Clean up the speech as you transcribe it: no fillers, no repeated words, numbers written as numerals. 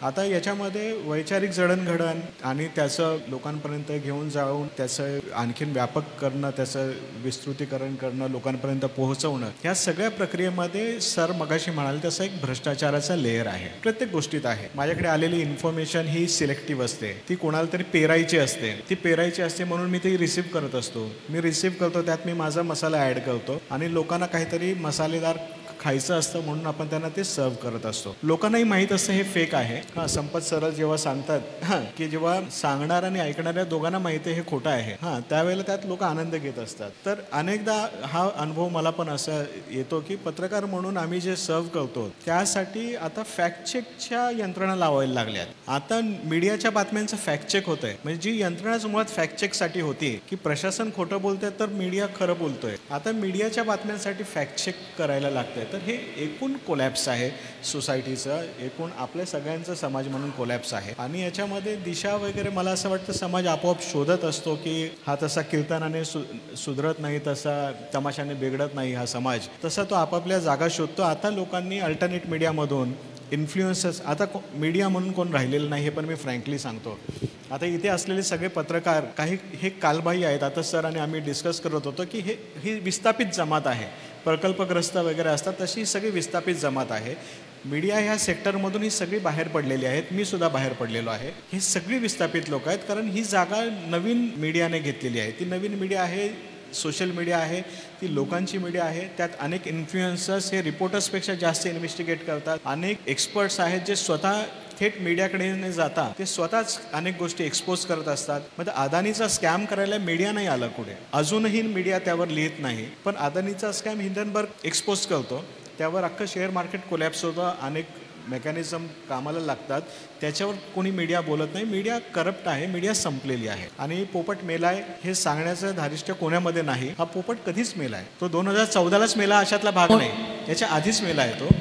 आता याच्यामध्ये वैचारिक जडणघडण आणि त्याचं लोकांपर्यंत घेऊन जाऊन त्याचं आणखीन व्यापक करणं, त्याचं विस्तृतीकरण करणं, लोकांपर्यंत पोहोचवणं, ह्या सगळ्या प्रक्रियेमध्ये सर मगाशी म्हणाले तसं एक भ्रष्टाचाराचा लेयर आहे, प्रत्येक गोष्टीत आहे. माझ्याकडे आलेली इन्फॉर्मेशन ही सिलेक्टिव्ह असते, ती कोणाला तरी पेरायची असते, ती पेरायची असते म्हणून मी ती रिसीव्ह करत असतो. मी रिसीव्ह करतो, त्यात मी माझा मसाला ॲड करतो आणि लोकांना काहीतरी मसालेदार खायचं असतं म्हणून आपण त्यांना ते सर्व करत असतो. लोकांनाही माहीत असतं हे फेक आहे. हां, संपत सरळ जेव्हा सांगतात की जेव्हा सांगणार आणि ऐकणाऱ्या दोघांना माहिती आहे हे खोटं आहे, हां, त्यावेळेला त्यात लोक आनंद घेत असतात. तर अनेकदा हा अनुभव मला पण असा येतो की पत्रकार म्हणून आम्ही जे सर्व करतो त्यासाठी आता फॅक्ट चेकच्या यंत्रणा लावायला लागल्यात. आता मीडियाच्या बातम्यांचं फॅक्ट चेक होत आहे, म्हणजे जी यंत्रणाच मुळात फॅक्ट चेकसाठी होती की प्रशासन खोटं बोलतंय तर मीडिया खरं बोलतोय, आता मीडियाच्या बातम्यांसाठी फॅक्ट चेक करायला लागतंय. तर हे एकूण कोलॅप्स आहे सोसायटीचं, एकूण आपल्या सगळ्यांचं समाज म्हणून कोलॅप्स आहे. आणि याच्यामध्ये दिशा वगैरे मला असं वाटतं समाज आपोआप शोधत असतो की हा तसा कीर्तनाने सुधरत नाही, तसा तमाशाने बिघडत नाही हा समाज, तसा तो आपापल्या जागा शोधतो. आता लोकांनी अल्टरनेट मीडियामधून इन्फ्लुएन्सर्स, आता मीडिया म्हणून कोण राहिलेलं नाही हे पण मी फ्रँकली सांगतो. आता इथे असलेले सगळे पत्रकार काही हे कालबाह्य आहेत. आता सर आणि आम्ही डिस्कस करत होतो की ही विस्थापित जमात आहे, प्रकल्पग्रस्त वगैरे असतात तशी सगळी विस्थापित जमात आहे. मीडिया ह्या सेक्टरमधून ही सगळी बाहेर पडलेली आहेत, मी सुद्धा बाहेर पडलेलो आहे. ही सगळी विस्थापित लोक आहेत कारण ही जागा नवीन मीडियाने घेतलेली आहे. ती नवीन मीडिया आहे, सोशल मीडिया आहे, ती लोकांची मीडिया आहे. त्यात अनेक इन्फ्लुएन्सर्स हे रिपोर्टर्सपेक्षा जास्त इन्व्हेस्टिगेट करतात. अनेक एक्सपर्ट्स आहेत जे स्वतः थेट मीडियाकडे न जाता ते स्वतःच अनेक गोष्टी एक्सपोज करत असतात. मग अदानीचा स्कॅम करायला मीडिया नाही आला पुढे, अजूनही मीडिया त्यावर लिहित नाही, पण अदानीचा स्कॅम हिंडनबर्ग एक्सपोज करतो, त्यावर अख्खं शेअर मार्केट कोलॅप्स होतं, अनेक मेकॅनिझम कामाला लागतात, त्याच्यावर कोणी मीडिया बोलत नाही. मीडिया करप्ट आहे, मीडिया संपलेली आहे. आणि पोपट मेलाय हे सांगण्याचं धारिष्ट्य कोणामध्ये नाही. हा पोपट कधीच मेलाय, तो 2014लाच मेला अशातला भाग नाही, याच्या आधीच मेला आहे तो.